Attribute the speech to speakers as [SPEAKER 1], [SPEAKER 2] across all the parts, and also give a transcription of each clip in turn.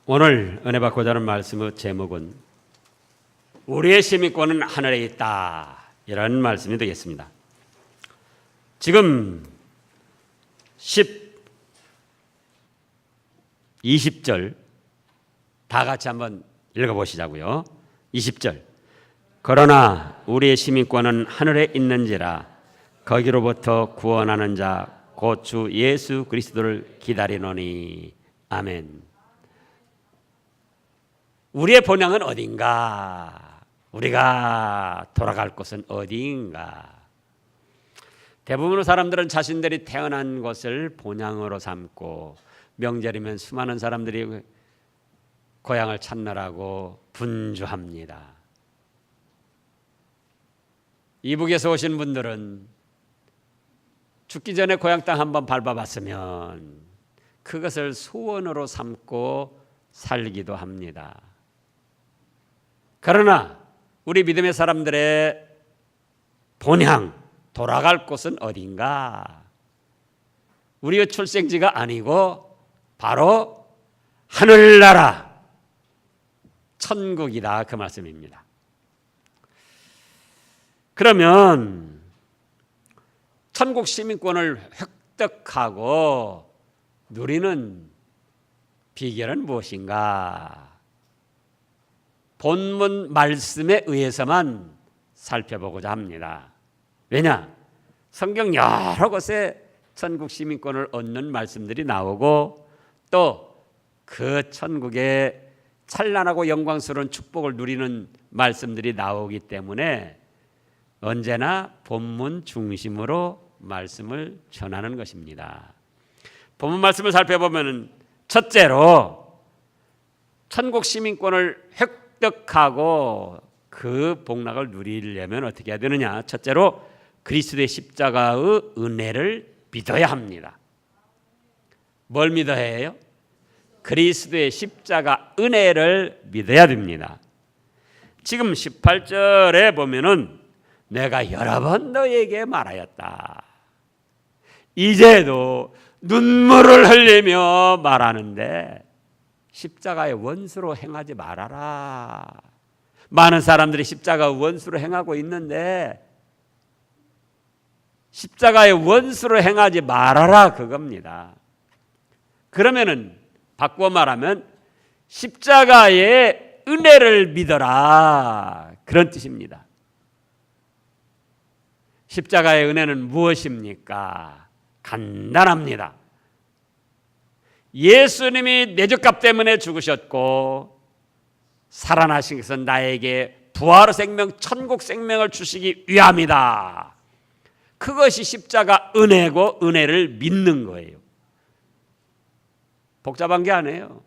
[SPEAKER 1] 오늘 은혜 받고자 하는 말씀의 제목은 우리의 시민권은 하늘에 있다, 이런 말씀이 되겠습니다. 지금 20절 다 같이 한번 읽어보시자고요. 20절. 그러나 우리의 시민권은 하늘에 있는지라 거기로부터 구원하는 자 곧 주 예수 그리스도를 기다리노니. 아멘. 우리의 본향은 어딘가? 우리가 돌아갈 곳은 어디인가? 대부분의 사람들은 자신들이 태어난 곳을 본향으로 삼고 명절이면 수많은 사람들이 고향을 찾느라고 분주합니다. 이북에서 오신 분들은 죽기 전에 고향 땅 한번 밟아봤으면 그것을 소원으로 삼고 살기도 합니다. 그러나 우리 믿음의 사람들의 본향, 돌아갈 곳은 어딘가? 우리의 출생지가 아니고 바로 하늘나라, 천국이다, 그 말씀입니다. 그러면 천국 시민권을 획득하고 누리는 비결은 무엇인가? 본문 말씀에 의해서만 살펴보고자 합니다. 왜냐? 성경 여러 곳에 천국 시민권을 얻는 말씀들이 나오고 또 그 천국의 찬란하고 영광스러운 축복을 누리는 말씀들이 나오기 때문에 언제나 본문 중심으로 말씀을 전하는 것입니다. 본문 말씀을 살펴보면 첫째로 천국 시민권을 획득하고 그 복락을 누리려면 어떻게 해야 되느냐? 첫째로 그리스도의 십자가의 은혜를 믿어야 합니다. 뭘 믿어야 해요? 그리스도의 십자가 은혜를 믿어야 됩니다. 지금 18절에 보면은 내가 여러 번 너에게 말하였다. 이제도 눈물을 흘리며 말하는데 십자가의 원수로 행하지 말아라. 많은 사람들이 십자가의 원수로 행하고 있는데 십자가의 원수로 행하지 말아라, 그겁니다. 그러면은 바꾸어 말하면 십자가의 은혜를 믿어라, 그런 뜻입니다. 십자가의 은혜는 무엇입니까? 간단합니다. 예수님이 내 죄값 때문에 죽으셨고 살아나신 것은 나에게 부활의 생명, 천국 생명을 주시기 위함이다. 그것이 십자가 은혜고 은혜를 믿는 거예요. 복잡한 게 아니에요.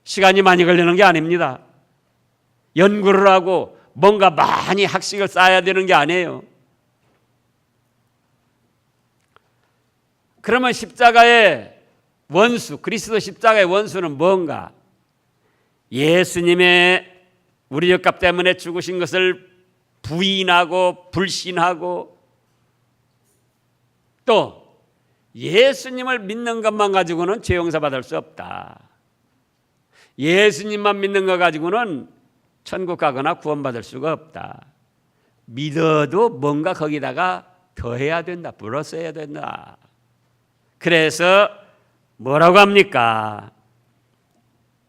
[SPEAKER 1] 시간이 많이 걸리는 게 아닙니다. 연구를 하고 뭔가 많이 학식을 쌓아야 되는 게 아니에요. 그러면 십자가의 원수, 그리스도 십자가의 원수는 뭔가? 예수님의 우리 죄값 때문에 죽으신 것을 부인하고 불신하고 또 예수님을 믿는 것만 가지고는 죄 용서 받을 수 없다. 예수님만 믿는 것 가지고는 천국 가거나 구원받을 수가 없다. 믿어도 뭔가 거기다가 더해야 된다, 플러스 해야 된다. 그래서 뭐라고 합니까?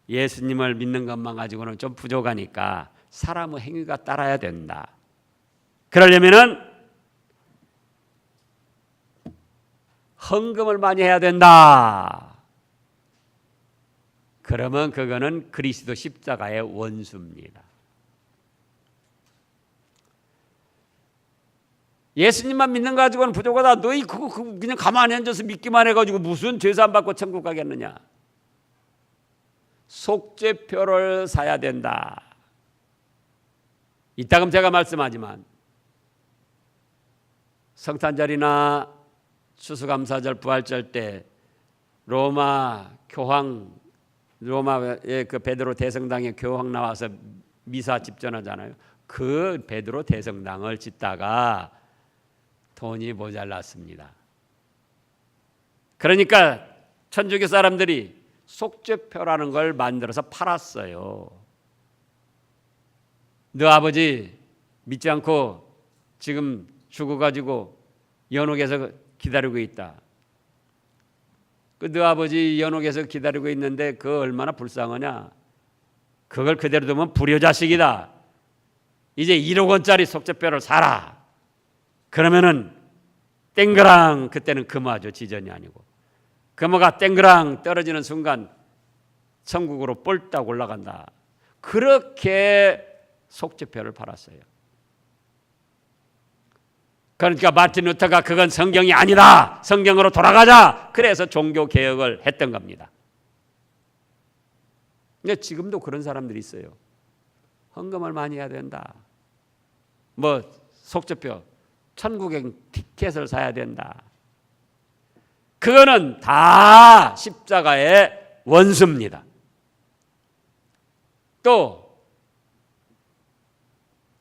[SPEAKER 1] 예수님을 믿는 것만 가지고는 좀 부족하니까 사람의 행위가 따라야 된다. 그러려면은 헌금을 많이 해야 된다. 그러면 그거는 그리스도 십자가의 원수입니다. 예수님만 믿는 거 가지고는 부족하다. 너희 그거 그냥 가만히 앉아서 믿기만 해가지고 무슨 죄사함 받고 천국 가겠느냐? 속죄표를 사야 된다. 이따금 제가 말씀하지만 성탄절이나 추수감사절, 부활절 때 로마의 그 베드로 대성당에 교황 나와서 미사 집전하잖아요. 그 베드로 대성당을 짓다가 돈이 모자랐습니다. 그러니까 천주교 사람들이 속죄표라는 걸 만들어서 팔았어요. 너 아버지 믿지 않고 지금 죽어가지고 연옥에서 기다리고 있다. 너 아버지 연옥에서 기다리고 있는데 그 얼마나 불쌍하냐. 그걸 그대로 두면 불효자식이다. 이제 1억 원짜리 속죄표를 사라. 그러면은 땡그랑, 그때는 금화죠. 지전이 아니고. 금화가 땡그랑 떨어지는 순간 천국으로 뻘딱 올라간다. 그렇게 속죄표를 팔았어요. 그러니까 마틴 루터가 그건 성경이 아니다. 성경으로 돌아가자. 그래서 종교 개혁을 했던 겁니다. 근데 지금도 그런 사람들이 있어요. 헌금을 많이 해야 된다. 뭐 속죄표, 천국행 티켓을 사야 된다. 그거는 다 십자가의 원수입니다. 또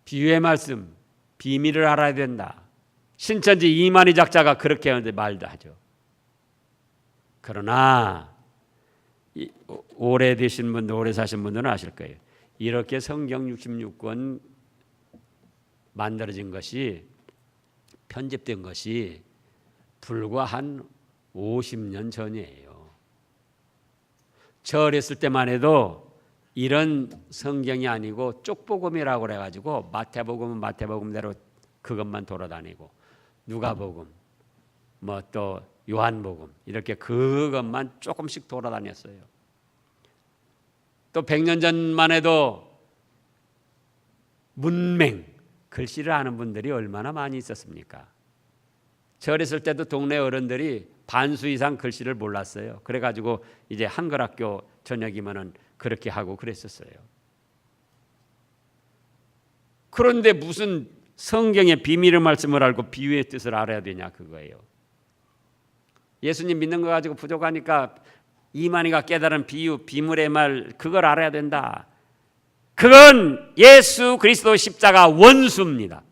[SPEAKER 1] 비유의 말씀, 비밀을 알아야 된다. 신천지 이만희 작자가 그렇게 말도 하죠. 그러나 오래 되신 분들, 오래 사신 분들은 아실 거예요. 이렇게 성경 66권 만들어진 것이, 편집된 것이 불과 한 50년 전이에요. 저 어렸을 때만 해도 이런 성경이 아니고 쪽복음이라고 그래가지고 마태복음은 마태복음대로 그것만 돌아다니고, 누가복음, 뭐 또 요한복음, 이렇게 그것만 조금씩 돌아다녔어요. 또 100년 전만 해도 문맹, 글씨를 아는 분들이 얼마나 많이 있었습니까? 저 어렸을 때도 동네 어른들이 반수 이상 글씨를 몰랐어요. 그래가지고 이제 한글학교 저녁이면은 그렇게 하고 그랬었어요. 그런데 무슨 성경의 비밀의 말씀을 알고 비유의 뜻을 알아야 되냐, 그거예요. 예수님 믿는 거 가지고 부족하니까 이만희가 깨달은 비유, 비밀의 말, 그걸 알아야 된다. 그건 예수 그리스도 십자가 원수입니다.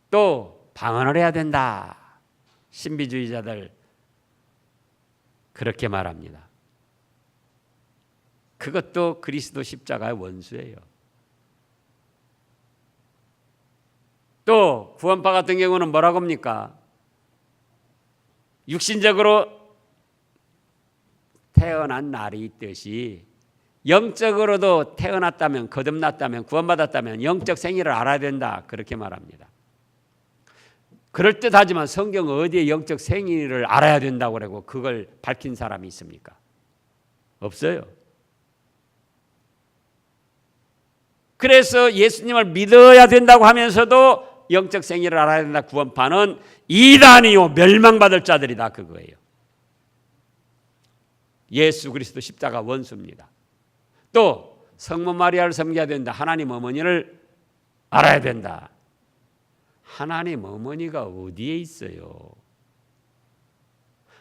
[SPEAKER 1] 또 방언을 해야 된다. 신비주의자들 그렇게 말합니다. 그것도 그리스도 십자가의 원수예요. 또 구원파 같은 경우는 뭐라고 합니까? 육신적으로 태어난 날이 있듯이 영적으로도 태어났다면, 거듭났다면, 구원받았다면 영적 생일을 알아야 된다. 그렇게 말합니다. 그럴듯하지만 성경 어디에 영적 생일을 알아야 된다고 그러고 그걸 밝힌 사람이 있습니까? 없어요. 그래서 예수님을 믿어야 된다고 하면서도 영적 생일을 알아야 된다. 구원파는 이단이요 멸망받을 자들이다, 그거예요. 예수 그리스도 십자가 원수입니다. 또 성모 마리아를 섬겨야 된다. 하나님 어머니를 알아야 된다. 하나님 어머니가 어디에 있어요?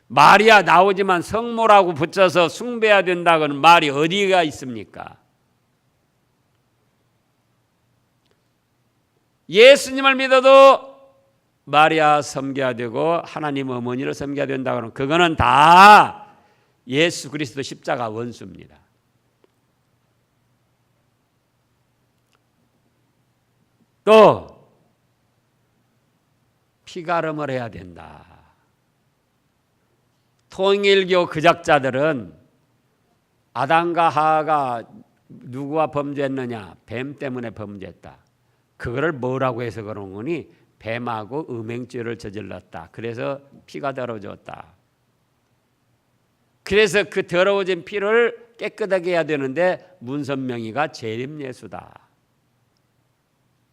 [SPEAKER 1] 마리아 나오지만 성모라고 붙여서 숭배해야 된다고는 말이 어디가 있습니까? 예수님을 믿어도 마리아 섬겨야 되고 하나님 어머니를 섬겨야 된다고 하면 그거는 다 예수 그리스도 십자가 원수입니다. 또 피가름을 해야 된다. 통일교 그작자들은 아담과 하와가 누구와 범죄했느냐? 뱀 때문에 범죄했다. 그거를 뭐라고 해서 그런 거니? 뱀하고 음행죄를 저질렀다. 그래서 피가 더러워졌다. 그래서 그 더러워진 피를 깨끗하게 해야 되는데 문선명이가 재림예수다.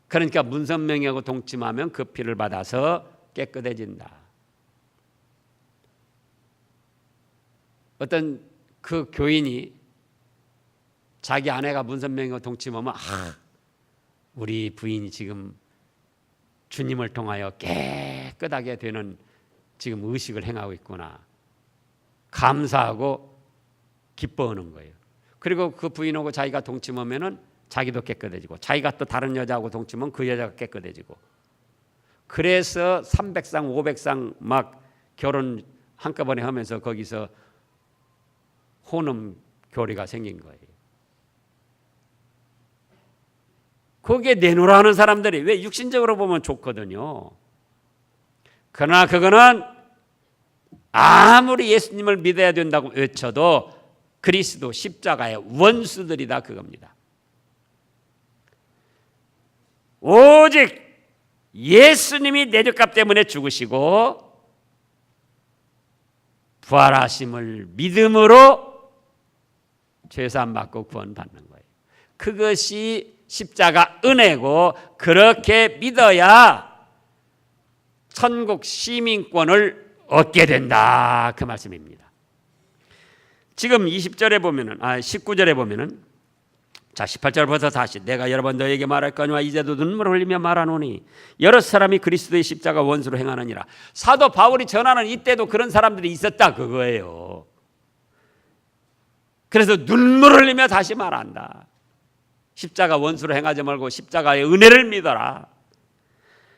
[SPEAKER 1] 그러니까 문선명이하고 동침하면 그 피를 받아서 깨끗해진다. 어떤 그 교인이 자기 아내가 문선명이하고 동침하면 우리 부인이 지금 주님을 통하여 깨끗하게 되는 지금 의식을 행하고 있구나. 감사하고 기뻐하는 거예요. 그리고 그 부인하고 자기가 동침하면은 자기도 깨끗해지고 자기가 또 다른 여자하고 동침하면 그 여자가 깨끗해지고 그래서 300상 500상 막 결혼 한꺼번에 하면서 거기서 혼음 교리가 생긴 거예요. 거기에 내놓으라 하는 사람들이 왜 육신적으로 보면 좋거든요. 그러나 그거는 아무리 예수님을 믿어야 된다고 외쳐도 그리스도 십자가의 원수들이다 그겁니다. 오직 예수님이 내 죄값 때문에 죽으시고 부활하심을 믿음으로 죄사함 받고 구원받는 거예요. 그것이 십자가 은혜고 그렇게 믿어야 천국 시민권을 얻게 된다 그 말씀입니다. 지금 20절에 보면은 19절에 보면은 자 18절부터 다시 내가 여러 번 너에게 말할거니와 이제도 눈물을 흘리며 말하노니 여러 사람이 그리스도의 십자가 원수로 행하느니라. 사도 바울이 전하는 이때도 그런 사람들이 있었다 그거예요. 그래서 눈물을 흘리며 다시 말한다. 십자가 원수로 행하지 말고 십자가의 은혜를 믿어라.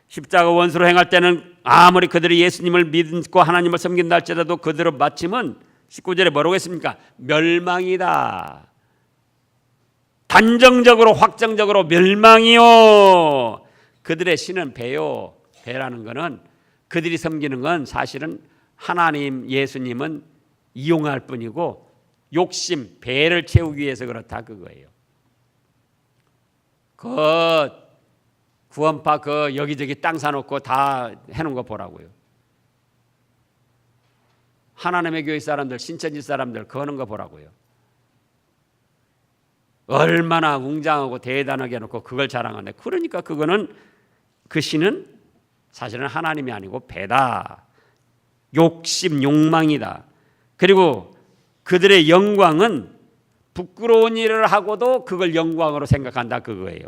[SPEAKER 1] 십자가 원수로 행할 때는 아무리 그들이 예수님을 믿고 하나님을 섬긴다 할지라도 그들의 마침은 19절에 뭐라고 했습니까? 멸망이다. 단정적으로 확정적으로 멸망이요. 그들의 신은 배요. 배라는 것은 그들이 섬기는 건 사실은 하나님 예수님은 이용할 뿐이고 욕심 배를 채우기 위해서 그렇다 그거예요. 그 구원파 그 여기저기 땅 사놓고 다 해놓은 거 보라고요. 하나님의 교회 사람들 신천지 사람들 그거 하는 거 보라고요. 얼마나 웅장하고 대단하게 해놓고 그걸 자랑하네. 그러니까 그거는 그 신은 사실은 하나님이 아니고 배다. 욕심 욕망이다. 그리고 그들의 영광은 부끄러운 일을 하고도 그걸 영광으로 생각한다 그거예요.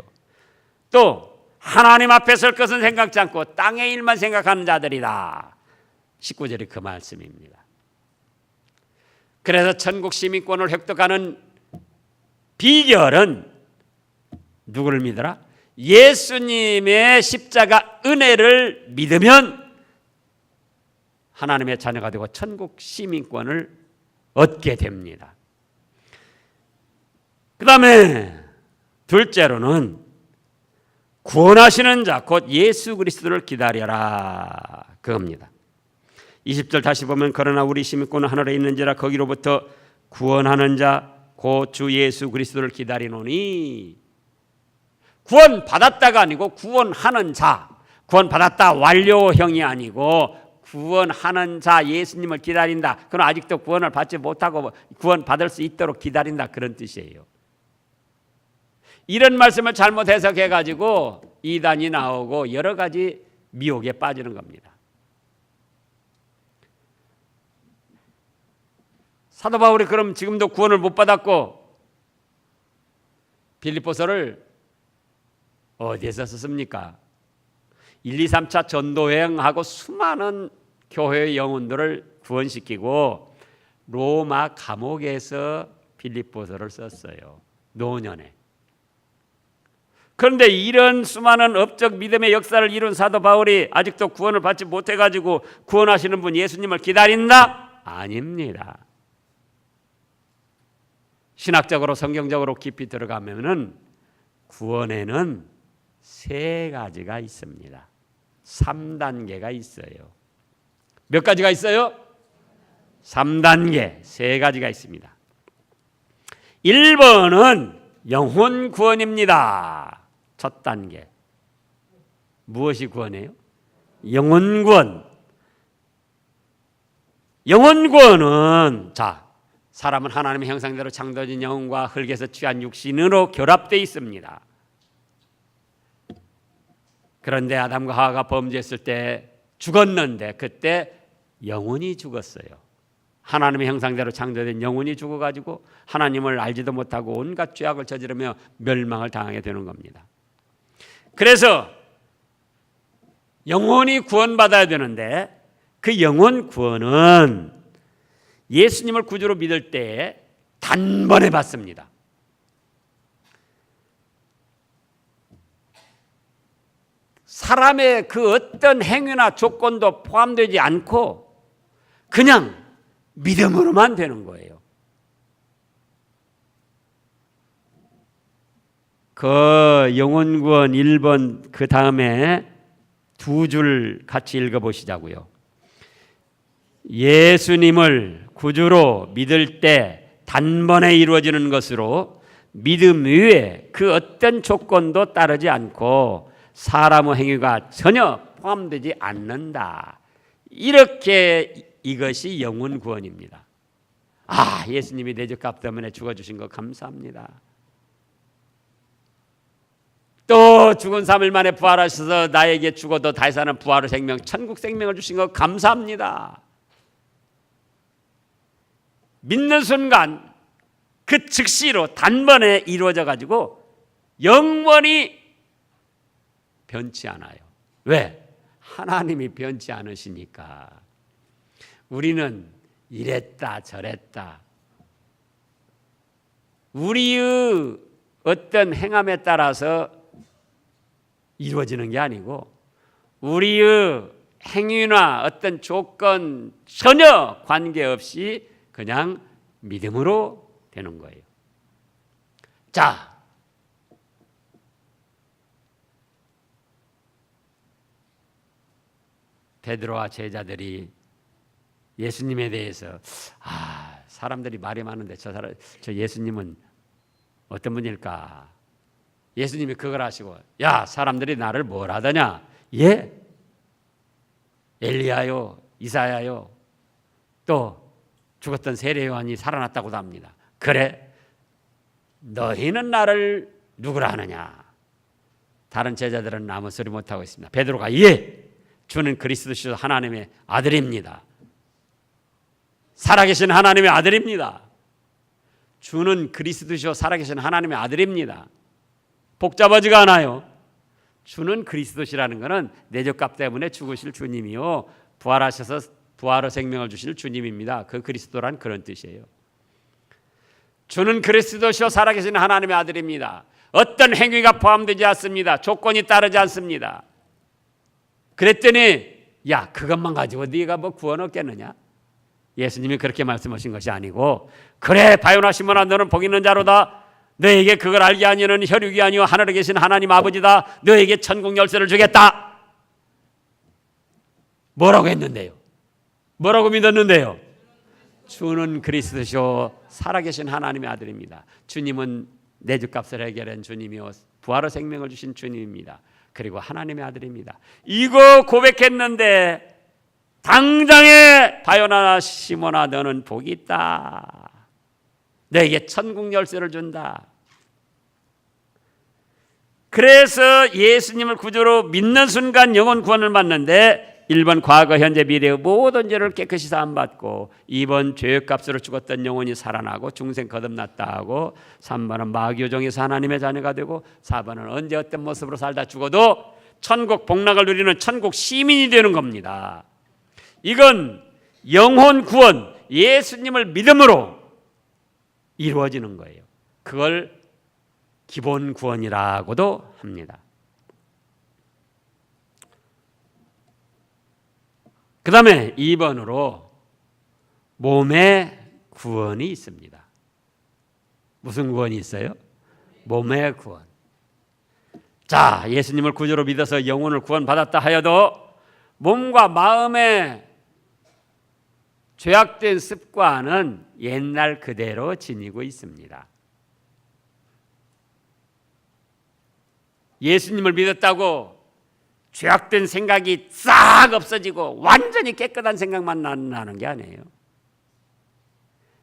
[SPEAKER 1] 또 하나님 앞에 설 것은 생각지 않고 땅의 일만 생각하는 자들이다. 19절이 그 말씀입니다. 그래서 천국 시민권을 획득하는 비결은 누구를 믿어라? 예수님의 십자가 은혜를 믿으면 하나님의 자녀가 되고 천국 시민권을 얻게 됩니다. 그 다음에 둘째로는 구원하시는 자 곧 예수 그리스도를 기다려라 그겁니다. 20절 다시 보면 그러나 우리 시민권은 하늘에 있는지라 거기로부터 구원하는 자 곧 주 예수 그리스도를 기다리노니. 구원 받았다가 아니고 구원하는 자. 구원 받았다 완료형이 아니고 구원하는 자 예수님을 기다린다. 그럼 아직도 구원을 받지 못하고 구원 받을 수 있도록 기다린다 그런 뜻이에요. 이런 말씀을 잘못 해석해 가지고 이단이 나오고 여러 가지 미혹에 빠지는 겁니다. 사도 바울이 그럼 지금도 구원을 못 받았고 빌립보서를 어디에서 썼습니까? 1, 2, 3차 전도여행하고 수많은 교회의 영혼들을 구원시키고 로마 감옥에서 빌립보서를 썼어요. 노년에. 그런데 이런 수많은 업적 믿음의 역사를 이룬 사도 바울이 아직도 구원을 받지 못해가지고 구원하시는 분 예수님을 기다린다? 아닙니다. 신학적으로 성경적으로 깊이 들어가면은 구원에는 세 가지가 있습니다. 3단계가 있어요. 몇 가지가 있어요? 3단계, 세 가지가 있습니다. 1번은 영혼 구원입니다. 첫 단계. 무엇이 구원이에요? 영혼 구원. 영혼 구원은 자, 사람은 하나님의 형상대로 창조된 영혼과 흙에서 취한 육신으로 결합되어 있습니다. 그런데 아담과 하와가 범죄했을 때 죽었는데 그때 영혼이 죽었어요. 하나님의 형상대로 창조된 영혼이 죽어가지고 하나님을 알지도 못하고 온갖 죄악을 저지르며 멸망을 당하게 되는 겁니다. 그래서 영혼이 구원받아야 되는데 그 영혼 구원은 예수님을 구주로 믿을 때 단번에 받습니다. 사람의 그 어떤 행위나 조건도 포함되지 않고 그냥 믿음으로만 되는 거예요. 그 영혼구원 1번 그 다음에 두 줄 같이 읽어보시자고요. 예수님을 구주로 믿을 때 단번에 이루어지는 것으로 믿음 위에 그 어떤 조건도 따르지 않고 사람의 행위가 전혀 포함되지 않는다. 이렇게 이것이 영혼 구원입니다. 아, 예수님이 내 죄값 때문에 죽어주신 거 감사합니다. 또 죽은 3일 만에 부활하셔서 나에게 죽어도 다시 사는 부활의 생명, 천국 생명을 주신 거 감사합니다. 믿는 순간 그 즉시로 단번에 이루어져 가지고 영원히 변치 않아요. 왜? 하나님이 변치 않으시니까. 우리는 이랬다 저랬다, 우리의 어떤 행함에 따라서 이루어지는 게 아니고 우리의 행위나 어떤 조건 전혀 관계없이 그냥 믿음으로 되는 거예요. 자, 베드로와 제자들이 예수님에 대해서 사람들이 말이 많은데 저 예수님은 어떤 분일까? 예수님이 그걸 하시고, 야, 사람들이 나를 뭘 하더냐? 예? 엘리야요, 이사야요, 또 죽었던 세례 요한이 살아났다고도 합니다. 그래? 너희는 나를 누구라 하느냐? 다른 제자들은 아무 소리 못하고 있습니다. 베드로가 예, 주는 그리스도시요 하나님의 아들입니다. 살아계신 하나님의 아들입니다. 주는 그리스도시요 살아계신 하나님의 아들입니다. 복잡하지가 않아요. 주는 그리스도시라는 것은 내 죄값 때문에 죽으실 주님이요 부활하셔서 부활의 생명을 주실 주님입니다. 그 그리스도란 그런 뜻이에요. 주는 그리스도시요 살아계신 하나님의 아들입니다. 어떤 행위가 포함되지 않습니다. 조건이 따르지 않습니다. 그랬더니 야, 그것만 가지고 네가 뭐 구원 얻겠느냐? 예수님이 그렇게 말씀하신 것이 아니고, 그래 바요나 시몬아 너는 복 있는 자로다. 너에게 그걸 알게 하니는 혈육이 아니요 하늘에 계신 하나님 아버지다. 너에게 천국 열쇠를 주겠다. 뭐라고 했는데요? 뭐라고 믿었는데요? 주는 그리스도시요 살아계신 하나님의 아들입니다. 주님은 내 죄값을 해결한 주님이요 부활의 생명을 주신 주님입니다. 그리고 하나님의 아들입니다. 이거 고백했는데 당장에 바요나 시몬아 너는 복이 있다. 너에게 천국 열쇠를 준다. 그래서 예수님을 구주로 믿는 순간 영혼 구원을 받는데 1번 과거 현재 미래의 모든 죄를 깨끗이 사함받고 2번 죄값으로 죽었던 영혼이 살아나고 중생 거듭났다 하고 3번은 마귀요정에서 하나님의 자녀가 되고 4번은 언제 어떤 모습으로 살다 죽어도 천국 복락을 누리는 천국 시민이 되는 겁니다. 이건 영혼 구원, 예수님을 믿음으로 이루어지는 거예요. 그걸 기본 구원이라고도 합니다. 그 다음에 2번으로 몸의 구원이 있습니다. 무슨 구원이 있어요? 몸의 구원. 자, 예수님을 구주로 믿어서 영혼을 구원받았다 하여도 몸과 마음의 죄악된 습관은 옛날 그대로 지니고 있습니다. 예수님을 믿었다고 죄악된 생각이 싹 없어지고 완전히 깨끗한 생각만 나는 게 아니에요.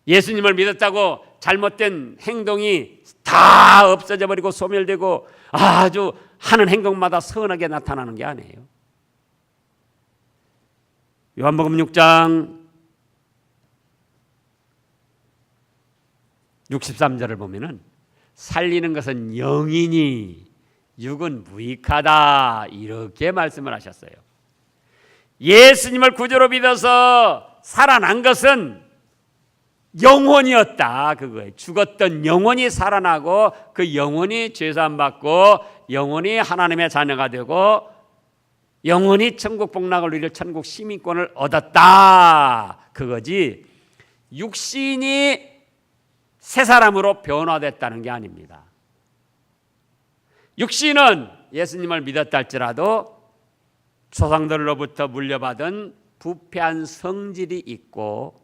[SPEAKER 1] 예수님을 믿었다고 잘못된 행동이 다 없어져 버리고 소멸되고 아주 하는 행동마다 선하게 나타나는 게 아니에요. 요한복음 6장 63절을 보면은 살리는 것은 영이니 육은 무익하다 이렇게 말씀을 하셨어요. 예수님을 구주로 믿어서 살아난 것은 영혼이었다 그거예요. 죽었던 영혼이 살아나고 그 영혼이 죄사함 받고 영혼이 하나님의 자녀가 되고 영혼이 천국 복락을 누릴 천국 시민권을 얻었다. 그거지 육신이 새 사람으로 변화됐다는 게 아닙니다. 육신은 예수님을 믿었다 할지라도 조상들로부터 물려받은 부패한 성질이 있고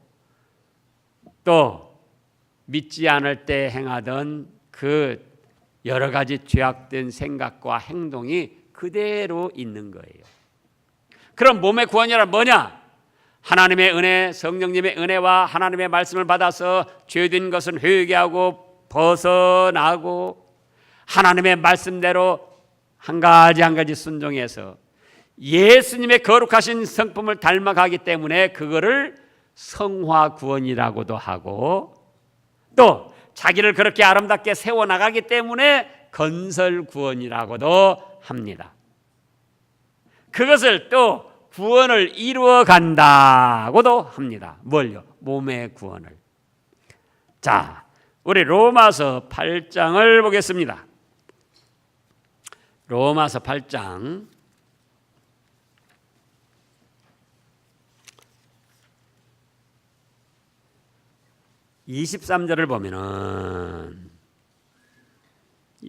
[SPEAKER 1] 또 믿지 않을 때 행하던 그 여러 가지 죄악된 생각과 행동이 그대로 있는 거예요. 그럼 몸의 구원이란 뭐냐? 하나님의 은혜, 성령님의 은혜와 하나님의 말씀을 받아서 죄된 것은 회개하고 벗어나고 하나님의 말씀대로 한 가지 순종해서 예수님의 거룩하신 성품을 닮아가기 때문에 그거를 성화 구원이라고도 하고 또 자기를 그렇게 아름답게 세워나가기 때문에 건설 구원이라고도 합니다. 그것을 또 구원을 이루어 간다고도 합니다. 뭘요? 몸의 구원을. 자, 우리 로마서 8장을 보겠습니다. 로마서 8장 23절을 보면은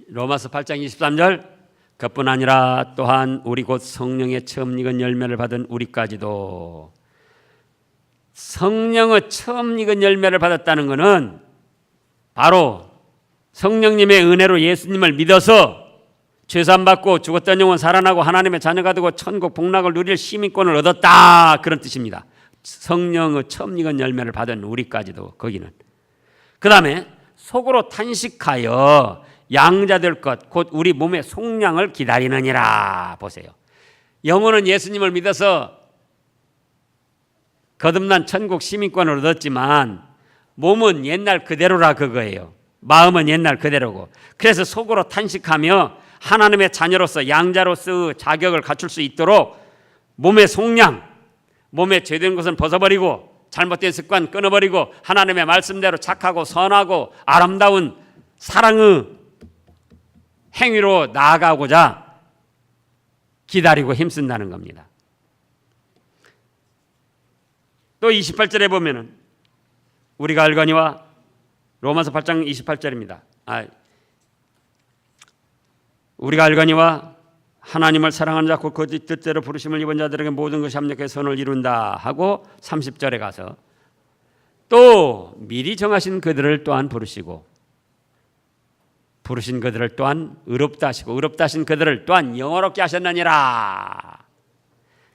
[SPEAKER 1] 로마서 8장 23절 그뿐 아니라 또한 우리 곧 성령의 처음 익은 열매를 받은 우리까지도 성령의 처음 익은 열매를 받았다는 것은 바로 성령님의 은혜로 예수님을 믿어서 죄산받고 죽었던 영혼 살아나고 하나님의 자녀가 되고 천국 복락을 누릴 시민권을 얻었다 그런 뜻입니다. 성령의 처음 익은 열매를 받은 우리까지도 거기는 그 다음에 속으로 탄식하여 양자될 것 곧 우리 몸의 속량을 기다리느니라. 보세요. 영혼은 예수님을 믿어서 거듭난 천국 시민권을 얻었지만 몸은 옛날 그대로라 그거예요. 마음은 옛날 그대로고 그래서 속으로 탄식하며 하나님의 자녀로서 양자로서 자격을 갖출 수 있도록 몸의 속량, 몸에 죄된 것은 벗어버리고 잘못된 습관 끊어버리고 하나님의 말씀대로 착하고 선하고 아름다운 사랑의 행위로 나아가고자 기다리고 힘쓴다는 겁니다. 또 28절에 보면은 우리가 알거니와 로마서 8장 28절입니다. 우리가 알거니와 하나님을 사랑하는 자 곧 거짓 뜻대로 부르심을 입은 자들에게 모든 것이 합력해 선을 이룬다 하고 30절에 가서 또 미리 정하신 그들을 또한 부르시고 부르신 그들을 또한 의롭다 하시고 의롭다 하신 그들을 또한 영화롭게 하셨느니라.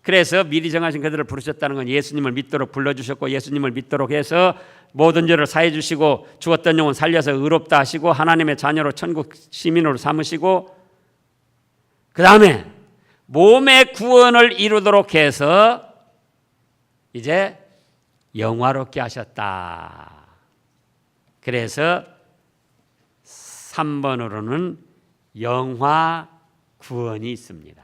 [SPEAKER 1] 그래서 미리 정하신 그들을 부르셨다는 건 예수님을 믿도록 불러주셨고 예수님을 믿도록 해서 모든 죄를 사해 주시고 죽었던 영혼 살려서 의롭다 하시고 하나님의 자녀로 천국 시민으로 삼으시고 그 다음에 몸의 구원을 이루도록 해서 이제 영화롭게 하셨다. 그래서 3번으로는 영화 구원이 있습니다.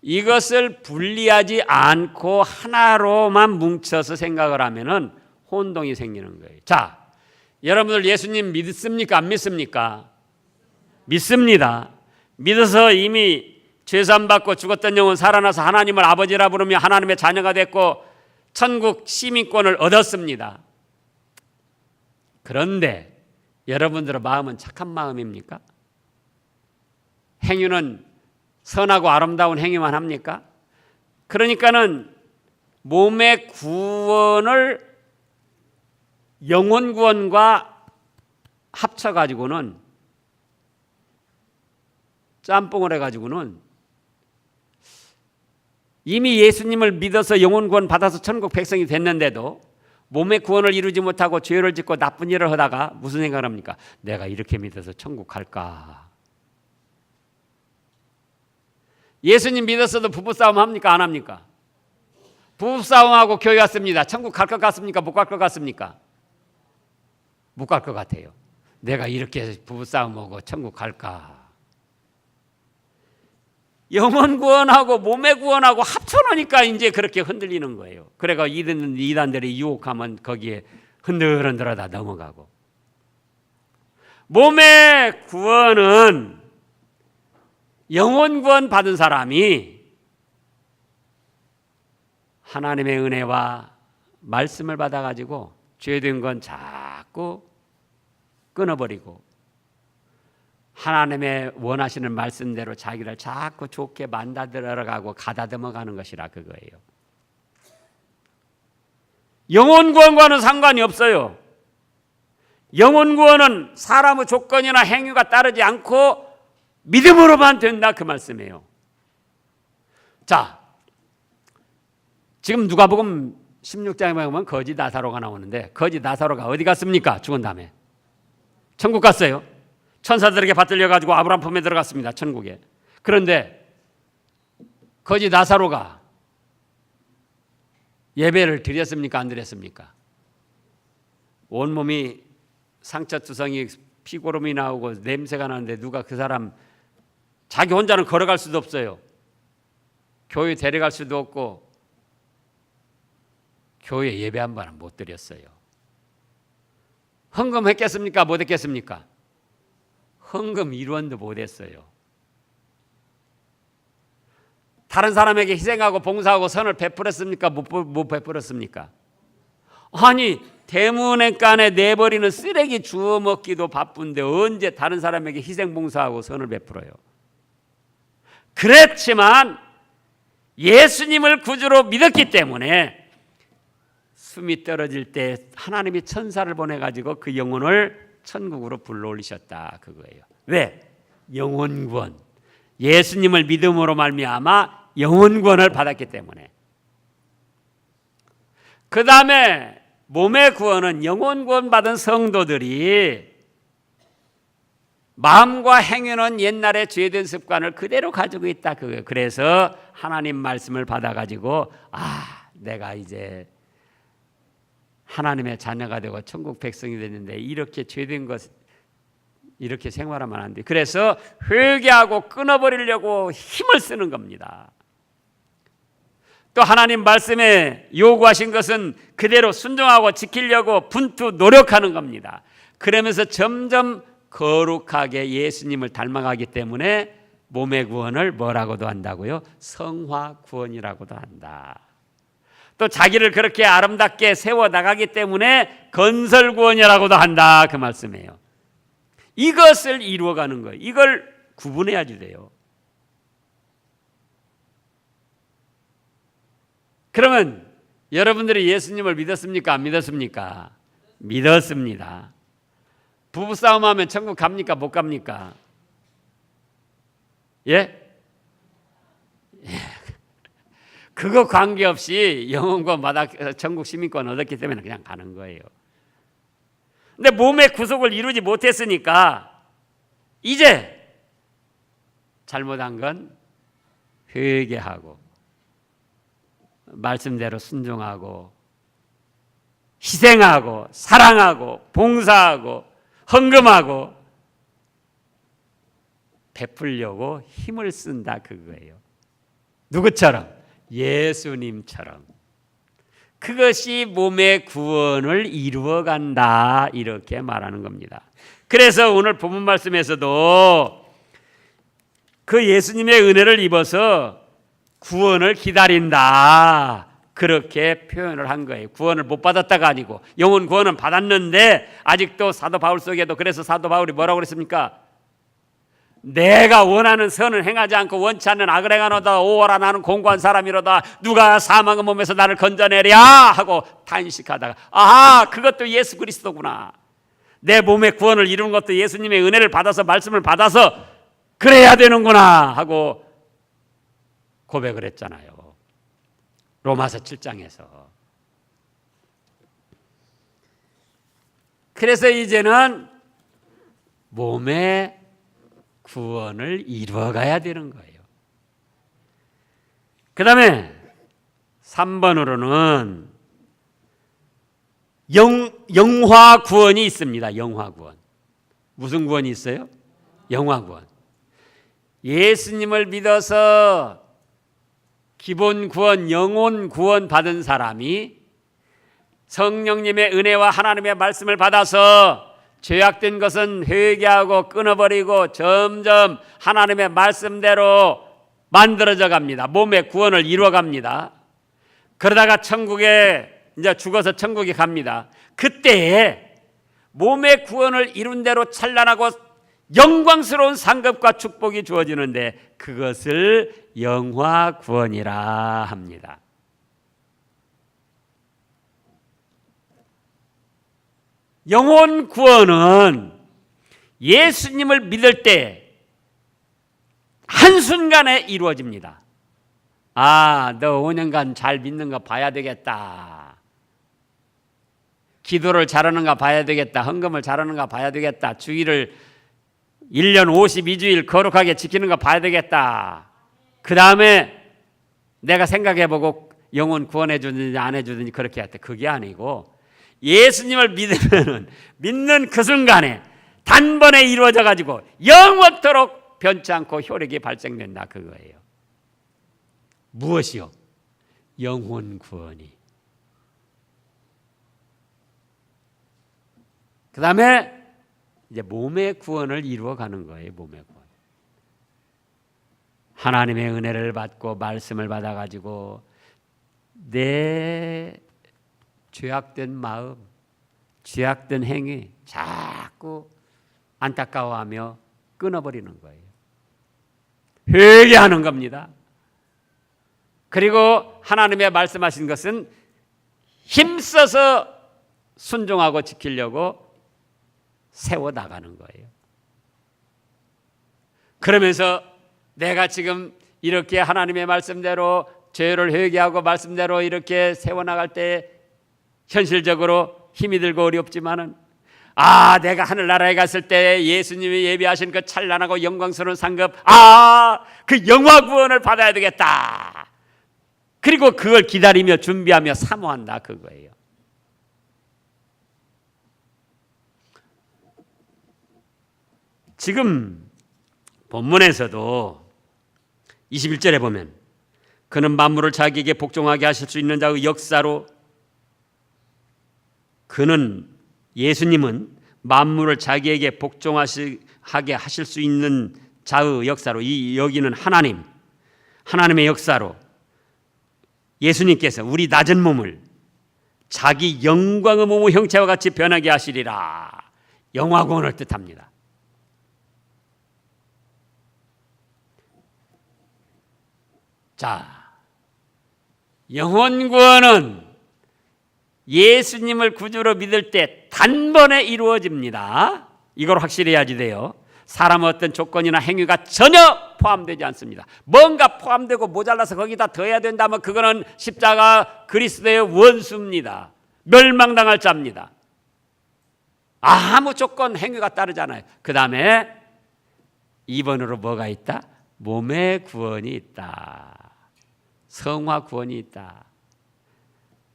[SPEAKER 1] 이것을 분리하지 않고 하나로만 뭉쳐서 생각을 하면은 혼동이 생기는 거예요. 자, 여러분들 예수님 믿습니까? 안 믿습니까? 믿습니다. 믿어서 이미 죄산받고 죽었던 영혼 살아나서 하나님을 아버지라 부르며 하나님의 자녀가 됐고 천국 시민권을 얻었습니다. 그런데 여러분들의 마음은 착한 마음입니까? 행위는 선하고 아름다운 행위만 합니까? 그러니까는 몸의 구원을 영혼 구원과 합쳐가지고는 짬뽕을 해가지고는 이미 예수님을 믿어서 영혼 구원 받아서 천국 백성이 됐는데도 몸의 구원을 이루지 못하고 죄를 짓고 나쁜 일을 하다가 무슨 생각을 합니까? 내가 이렇게 믿어서 천국 갈까? 예수님 믿었어도 부부싸움 합니까? 안 합니까? 부부싸움하고 교회 왔습니다. 천국 갈 것 같습니까? 못 갈 것 같습니까? 못 갈 것 같아요. 내가 이렇게 부부싸움하고 천국 갈까? 영혼 구원하고 몸의 구원하고 합쳐놓으니까 이제 그렇게 흔들리는 거예요. 그래가 이단들이 유혹하면 거기에 흔들흔들하다 넘어가고 몸의 구원은 영혼 구원 받은 사람이 하나님의 은혜와 말씀을 받아가지고 죄된 건 자꾸 끊어버리고 하나님의 원하시는 말씀대로 자기를 자꾸 좋게 만들어가고 가다듬어가는 것이라 그거예요. 영혼 구원과는 상관이 없어요. 영혼 구원은 사람의 조건이나 행위가 따르지 않고 믿음으로만 된다 그 말씀이에요. 자, 지금 누가복음 16장에 보면 거지 나사로가 나오는데 거지 나사로가 어디 갔습니까? 죽은 다음에 천국 갔어요. 천사들에게 받들려 가지고 아브라함 품에 들어갔습니다. 천국에. 그런데 거지 나사로가 예배를 드렸습니까? 안 드렸습니까? 온몸이 상처투성이 피고름이 나오고 냄새가 나는데 누가 그 사람 자기 혼자는 걸어갈 수도 없어요. 교회 데려갈 수도 없고 교회 예배 한 번은 못 드렸어요. 헌금했겠습니까? 못 했겠습니까? 헌금 1원도 못 했어요. 다른 사람에게 희생하고 봉사하고 선을 베풀었습니까? 못 베풀었습니까? 아니 대문간에 내버리는 쓰레기 주워 먹기도 바쁜데 언제 다른 사람에게 희생 봉사하고 선을 베풀어요? 그렇지만 예수님을 구주로 믿었기 때문에 숨이 떨어질 때 하나님이 천사를 보내가지고 그 영혼을 천국으로 불러올리셨다 그거예요. 왜? 영혼 구원. 예수님을 믿음으로 말미암아 영혼 구원을 받았기 때문에. 그 다음에 몸의 구원은 영혼 구원 받은 성도들이 마음과 행위는 옛날에 죄된 습관을 그대로 가지고 있다 그거예요. 그래서 하나님 말씀을 받아가지고 내가 이제 하나님의 자녀가 되고 천국 백성이 됐는데 이렇게 죄된 것 이렇게 생활하면 안 돼. 그래서 회개하고 끊어버리려고 힘을 쓰는 겁니다. 또 하나님 말씀에 요구하신 것은 그대로 순종하고 지키려고 분투 노력하는 겁니다. 그러면서 점점 거룩하게 예수님을 닮아가기 때문에 몸의 구원을 뭐라고도 한다고요? 성화 구원이라고도 한다. 또 자기를 그렇게 아름답게 세워나가기 때문에 건설 구원이라고도 한다 그 말씀이에요. 이것을 이루어가는 거예요. 이걸 구분해야지 돼요. 그러면 여러분들이 예수님을 믿었습니까? 안 믿었습니까? 믿었습니다. 부부싸움하면 천국 갑니까? 못 갑니까? 예? 그거 관계없이 영혼과 천국 시민권 얻었기 때문에 그냥 가는 거예요. 근데 몸의 구속을 이루지 못했으니까 이제 잘못한 건 회개하고 말씀대로 순종하고 희생하고 사랑하고 봉사하고 헌금하고 베풀려고 힘을 쓴다 그거예요. 누구처럼? 예수님처럼. 그것이 몸의 구원을 이루어간다 이렇게 말하는 겁니다. 그래서 오늘 본문 말씀에서도 그 예수님의 은혜를 입어서 구원을 기다린다 그렇게 표현을 한 거예요. 구원을 못 받았다가 아니고 영혼 구원은 받았는데 아직도 사도 바울 속에도 그래서 사도 바울이 뭐라고 그랬습니까? 내가 원하는 선을 행하지 않고 원치 않는 악을 행하노다. 오호라 나는 공고한 사람이로다. 누가 사망의 몸에서 나를 건져내랴 하고 탄식하다가 아하 그것도 예수 그리스도구나. 내 몸의 구원을 이루는 것도 예수님의 은혜를 받아서 말씀을 받아서 그래야 되는구나 하고 고백을 했잖아요. 로마서 7장에서. 그래서 이제는 몸의 구원을 이루어가야 되는 거예요. 그 다음에 3번으로는 영화 구원이 있습니다. 영화 구원. 무슨 구원이 있어요? 영화 구원. 예수님을 믿어서 기본 구원, 영혼 구원 받은 사람이 성령님의 은혜와 하나님의 말씀을 받아서 죄악된 것은 회개하고 끊어버리고 점점 하나님의 말씀대로 만들어져 갑니다. 몸의 구원을 이루어 갑니다. 그러다가 천국에 이제 죽어서 천국에 갑니다. 그때에 몸의 구원을 이룬 대로 찬란하고 영광스러운 상급과 축복이 주어지는데 그것을 영화 구원이라 합니다. 영혼 구원은 예수님을 믿을 때 한순간에 이루어집니다. 아, 너 5년간 잘 믿는 거 봐야 되겠다. 기도를 잘하는가 봐야 되겠다. 헌금을 잘하는가 봐야 되겠다. 주일을 1년 52주일 거룩하게 지키는 거 봐야 되겠다. 그 다음에 내가 생각해보고 영혼 구원해 주든지 안 해주든지 그렇게 했다. 그게 아니고 예수님을 믿으면 믿는 그 순간에 단번에 이루어져 가지고 영원토록 변치 않고 효력이 발생된다 그거예요. 무엇이요? 영혼 구원이. 그 다음에 이제 몸의 구원을 이루어가는 거예요. 몸의 구원. 하나님의 은혜를 받고 말씀을 받아가지고 내 죄악된 마음, 죄악된 행위 자꾸 안타까워하며 끊어버리는 거예요. 회개하는 겁니다. 그리고 하나님의 말씀하신 것은 힘써서 순종하고 지키려고 세워나가는 거예요. 그러면서 내가 지금 이렇게 하나님의 말씀대로 죄를 회개하고 말씀대로 이렇게 세워나갈 때 현실적으로 힘이 들고 어렵지만은 내가 하늘나라에 갔을 때 예수님이 예비하신 그 찬란하고 영광스러운 상급 그 영화 구원을 받아야 되겠다. 그리고 그걸 기다리며 준비하며 사모한다 그거예요. 지금 본문에서도 21절에 보면 그는 만물을 자기에게 복종하게 하실 수 있는 자의 역사로 예수님은 만물을 자기에게 복종하게 하실 수 있는 자의 역사로 여기는 하나님의 역사로 예수님께서 우리 낮은 몸을 자기 영광의 몸의 형체와 같이 변하게 하시리라. 영화구원을 뜻합니다. 자, 영혼구원은 예수님을 구주로 믿을 때 단번에 이루어집니다. 이걸 확실히 해야지 돼요. 사람의 어떤 조건이나 행위가 전혀 포함되지 않습니다. 뭔가 포함되고 모자라서 거기다 더해야 된다면 그거는 십자가 그리스도의 원수입니다. 멸망당할 자입니다. 아무 조건 행위가 따르잖아요. 그 다음에 2번으로 뭐가 있다? 몸의 구원이 있다. 성화 구원이 있다.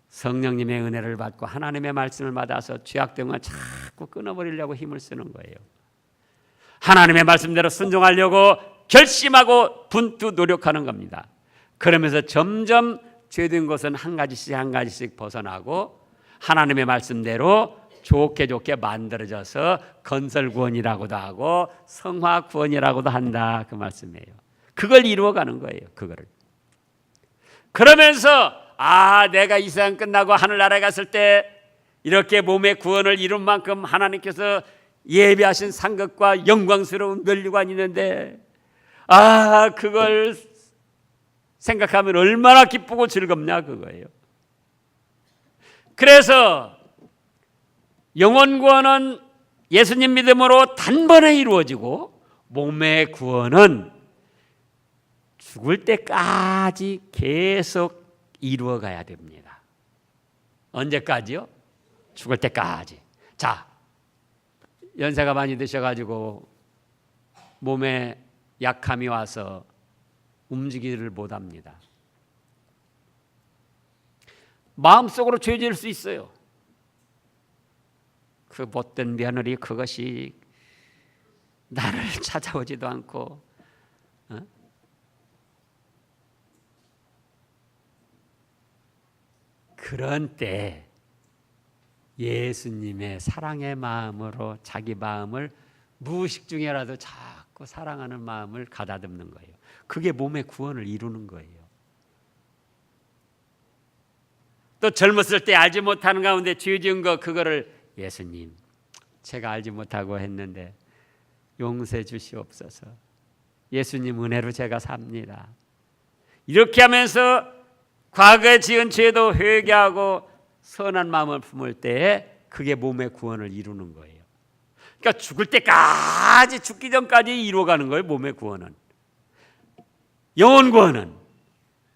[SPEAKER 1] 성령님의 은혜를 받고 하나님의 말씀을 받아서 죄악됨을 자꾸 끊어버리려고 힘을 쓰는 거예요. 하나님의 말씀대로 순종하려고 결심하고 분투 노력하는 겁니다. 그러면서 점점 죄된 것은 한 가지씩 벗어나고 하나님의 말씀대로 좋게 만들어져서 건설구원이라고도 하고 성화구원이라고도 한다 그 말씀이에요. 그걸 이루어가는 거예요. 그거를. 그러면서 내가 이 세상 끝나고 하늘나라에 갔을 때 이렇게 몸의 구원을 이룬 만큼 하나님께서 예비하신 상급과 영광스러운 면류관이 있는데 그걸 생각하면 얼마나 기쁘고 즐겁냐 그거예요. 그래서 영혼 구원은 예수님 믿음으로 단번에 이루어지고 몸의 구원은 죽을 때까지 계속 이루어가야 됩니다. 언제까지요? 죽을 때까지. 자, 연세가 많이 드셔가지고 몸에 약함이 와서 움직이지를 못합니다. 마음속으로 죄 지을 수 있어요. 그 못된 며느리 그것이 나를 찾아오지도 않고 그런 때 예수님의 사랑의 마음으로 자기 마음을 무의식 중에라도 자꾸 사랑하는 마음을 가다듬는 거예요. 그게 몸의 구원을 이루는 거예요. 또 젊었을 때 알지 못하는 가운데 죄 지은 거 그거를 예수님 제가 알지 못하고 했는데 용서해 주시옵소서. 예수님 은혜로 제가 삽니다. 이렇게 하면서 과거에 지은 죄도 회개하고 선한 마음을 품을 때에 그게 몸의 구원을 이루는 거예요. 그러니까 죽을 때까지 죽기 전까지 이루어가는 거예요. 몸의 구원은. 영혼 구원은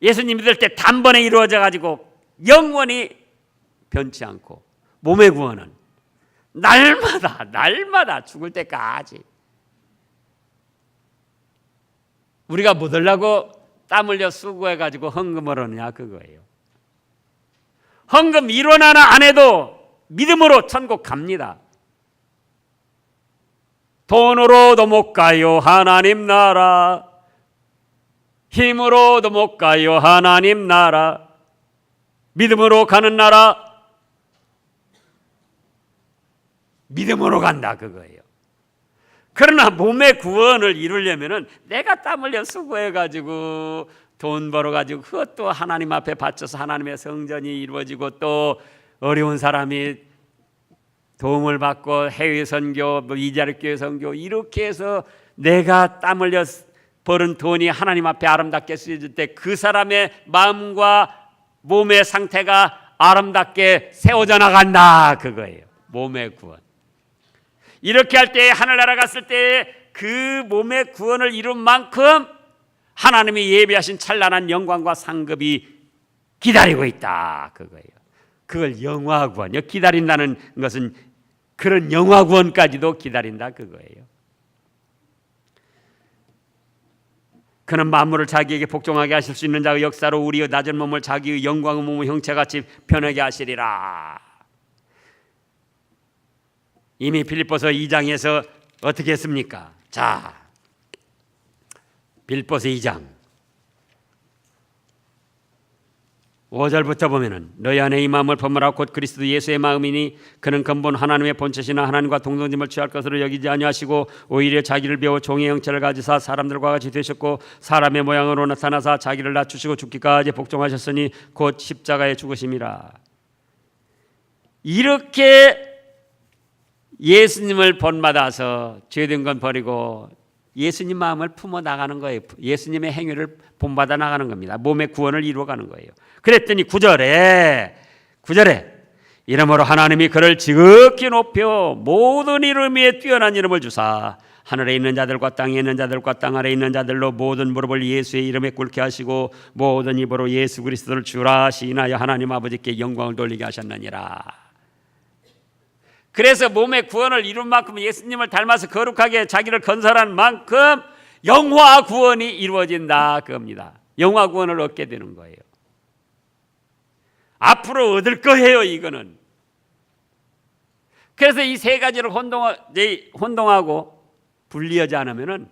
[SPEAKER 1] 예수님 믿을 때 단번에 이루어져 가지고 영원히 변치 않고, 몸의 구원은 날마다 죽을 때까지. 우리가 뭐 하려고 땀 흘려 수고해 가지고 헌금을 하느냐 그거예요. 헌금 1원 하나 안 해도 믿음으로 천국 갑니다. 돈으로도 못 가요 하나님 나라, 힘으로도 못 가요 하나님 나라, 믿음으로 가는 나라, 믿음으로 간다 그거예요. 그러나 몸의 구원을 이루려면은 내가 땀 흘려 수고해가지고 돈 벌어가지고 그것도 하나님 앞에 바쳐서 하나님의 성전이 이루어지고 또 어려운 사람이 도움을 받고 해외 선교, 이자리 교회 선교 이렇게 해서 내가 땀 흘려 벌은 돈이 하나님 앞에 아름답게 쓰여질 때 그 사람의 마음과 몸의 상태가 아름답게 세워져 나간다 그거예요. 몸의 구원. 이렇게 할 때 하늘나라 갔을 때 그 몸의 구원을 이룬 만큼 하나님이 예비하신 찬란한 영광과 상급이 기다리고 있다 그거예요. 그걸 영화 구원이요. 기다린다는 것은 그런 영화 구원까지도 기다린다 그거예요. 그는 만물을 자기에게 복종하게 하실 수 있는 자의 역사로 우리의 낮은 몸을 자기의 영광의 몸의 형체같이 변하게 하시리라. 이미 빌립보서 2장에서 어떻게 했습니까? 자, 빌립보서 2장 5절부터 보면은 너희 안에 이 마음을 품으라 곧 그리스도 예수의 마음이니 그는 근본 하나님의 본체시나 하나님과 동등됨을 취할 것으로 여기지 아니하시고 오히려 자기를 배워 종의 형체를 가지사 사람들과 같이 되셨고 사람의 모양으로 나타나사 자기를 낮추시고 죽기까지 복종하셨으니 곧 십자가에 죽으심이라. 이렇게 예수님을 본받아서 죄된 건 버리고 예수님 마음을 품어 나가는 거예요. 예수님의 행위를 본받아 나가는 겁니다. 몸의 구원을 이루어가는 거예요. 그랬더니 9절에 이러므로 하나님이 그를 지극히 높여 모든 이름 위에 뛰어난 이름을 주사 하늘에 있는 자들과 땅에 있는 자들과 땅 아래 있는 자들로 모든 무릎을 예수의 이름에 꿇게 하시고 모든 입으로 예수 그리스도를 주라 시인하여 하나님 아버지께 영광을 돌리게 하셨느니라. 그래서 몸의 구원을 이룬 만큼 예수님을 닮아서 거룩하게 자기를 건설한 만큼 영화 구원이 이루어진다 그겁니다. 영화 구원을 얻게 되는 거예요. 앞으로 얻을 거예요 이거는. 그래서 이 세 가지를 혼동하고 분리하지 않으면은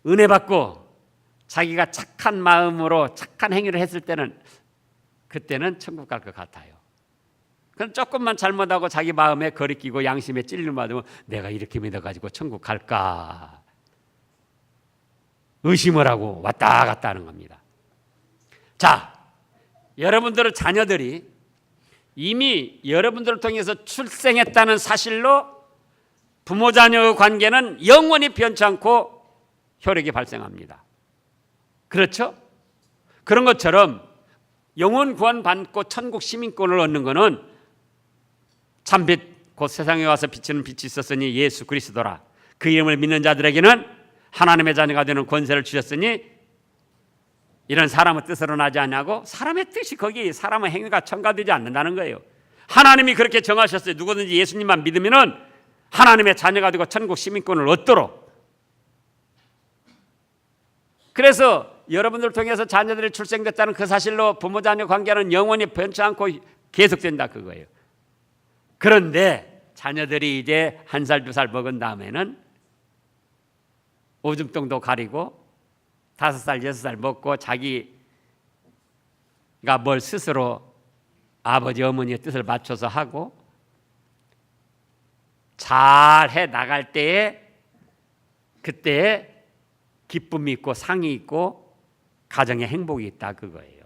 [SPEAKER 1] 은혜 받고 자기가 착한 마음으로 착한 행위를 했을 때는 그때는 천국 갈 것 같아요. 그럼 조금만 잘못하고 자기 마음에 거리끼고 양심에 찔림 받으면 내가 이렇게 믿어가지고 천국 갈까 의심을 하고 왔다 갔다 하는 겁니다. 자, 여러분들의 자녀들이 이미 여러분들을 통해서 출생했다는 사실로 부모 자녀의 관계는 영원히 변치 않고 혈액이 발생합니다. 그렇죠? 그런 것처럼 영원 구원 받고 천국 시민권을 얻는 것은 참빛 곧 세상에 와서 비치는 빛이 있었으니 예수 그리스도라. 그 이름을 믿는 자들에게는 하나님의 자녀가 되는 권세를 주셨으니 이런 사람의 뜻으로 나지 않냐고. 사람의 뜻이 거기 사람의 행위가 첨가되지 않는다는 거예요. 하나님이 그렇게 정하셨어요. 누구든지 예수님만 믿으면 하나님의 자녀가 되고 천국 시민권을 얻도록. 그래서 여러분들을 통해서 자녀들이 출생됐다는 그 사실로 부모 자녀 관계는 영원히 변치 않고 계속된다 그거예요. 그런데 자녀들이 이제 1살, 2살 먹은 다음에는 오줌통도 가리고 5살, 6살 먹고 자기가 뭘 스스로 아버지, 어머니의 뜻을 맞춰서 하고 잘 해 나갈 때에 그때 기쁨이 있고 상이 있고 가정의 행복이 있다 그거예요.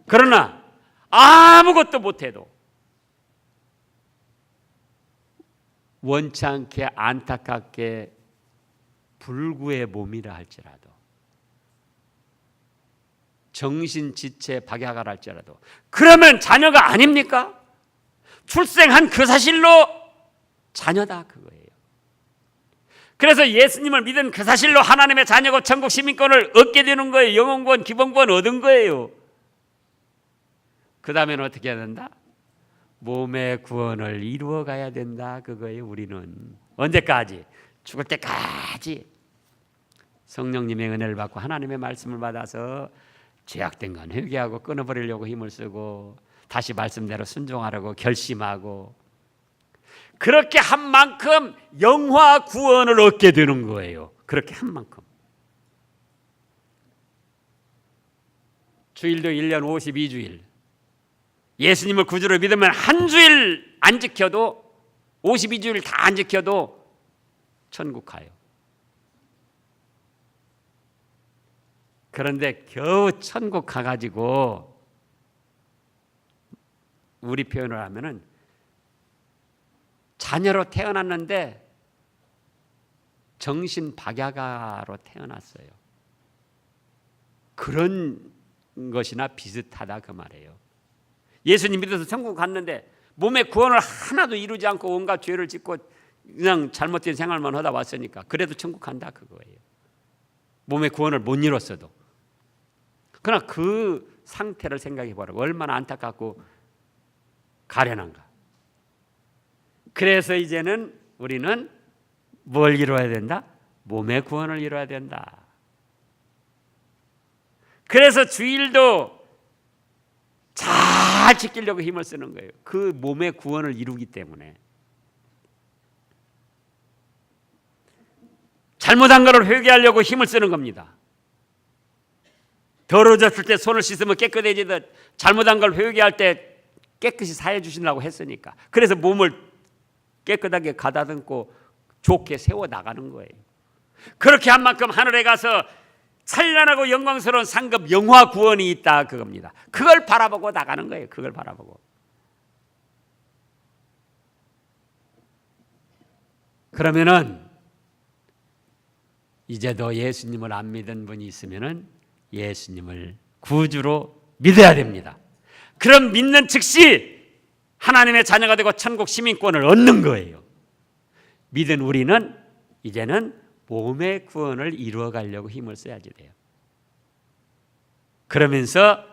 [SPEAKER 1] 그러나 아무것도 못해도 원치 않게 안타깝게 불구의 몸이라 할지라도 정신지체 박약을 할지라도 그러면 자녀가 아닙니까? 출생한 그 사실로 자녀다 그거예요. 그래서 예수님을 믿은 그 사실로 하나님의 자녀고 천국 시민권을 얻게 되는 거예요. 영혼권, 기본권 얻은 거예요. 그 다음에는 어떻게 해야 된다? 몸의 구원을 이루어 가야 된다 그거예요. 우리는 언제까지? 죽을 때까지 성령님의 은혜를 받고 하나님의 말씀을 받아서 죄악된 건 회개하고 끊어버리려고 힘을 쓰고 다시 말씀대로 순종하려고 결심하고 그렇게 한 만큼 영화 구원을 얻게 되는 거예요. 그렇게 한 만큼. 주일도 1년 52주일 예수님을 구주로 믿으면 한 주일 안 지켜도 52주일 다 안 지켜도 천국 가요. 그런데 겨우 천국 가가지고 우리 표현을 하면은 자녀로 태어났는데 정신 박야가로 태어났어요. 그런 것이나 비슷하다 그 말이에요. 예수님 믿어서 천국 갔는데 몸의 구원을 하나도 이루지 않고 온갖 죄를 짓고 그냥 잘못된 생활만 하다 왔으니까 그래도 천국 간다 그거예요. 몸의 구원을 못 이뤘어도. 그러나 그 상태를 생각해 보라고 얼마나 안타깝고 가련한가. 그래서 이제는 우리는 뭘 이루어야 된다? 몸의 구원을 이루어야 된다. 그래서 주일도 잘 지키려고 힘을 쓰는 거예요. 그 몸의 구원을 이루기 때문에. 잘못한 것을 회개하려고 힘을 쓰는 겁니다. 더러워졌을 때 손을 씻으면 깨끗해지듯 잘못한 걸 회개할 때 깨끗이 사해 주시려고 했으니까. 그래서 몸을 깨끗하게 가다듬고 좋게 세워 나가는 거예요. 그렇게 한 만큼 하늘에 가서 찬란하고 영광스러운 상급 영화 구원이 있다 그겁니다. 그걸 바라보고 나가는 거예요. 그걸 바라보고. 그러면은 이제도 예수님을 안 믿은 분이 있으면은 예수님을 구주로 믿어야 됩니다. 그럼 믿는 즉시 하나님의 자녀가 되고 천국 시민권을 얻는 거예요. 믿은 우리는 이제는 몸의 구원을 이루어 가려고 힘을 써야지 돼요. 그러면서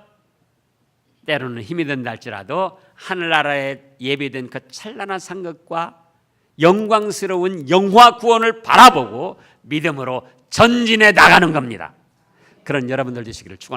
[SPEAKER 1] 때로는 힘이 든다 할지라도 하늘나라에 예비된 그 찬란한 상급과 영광스러운 영화 구원을 바라보고 믿음으로 전진해 나가는 겁니다. 그런 여러분들 되시기를 축원합니다.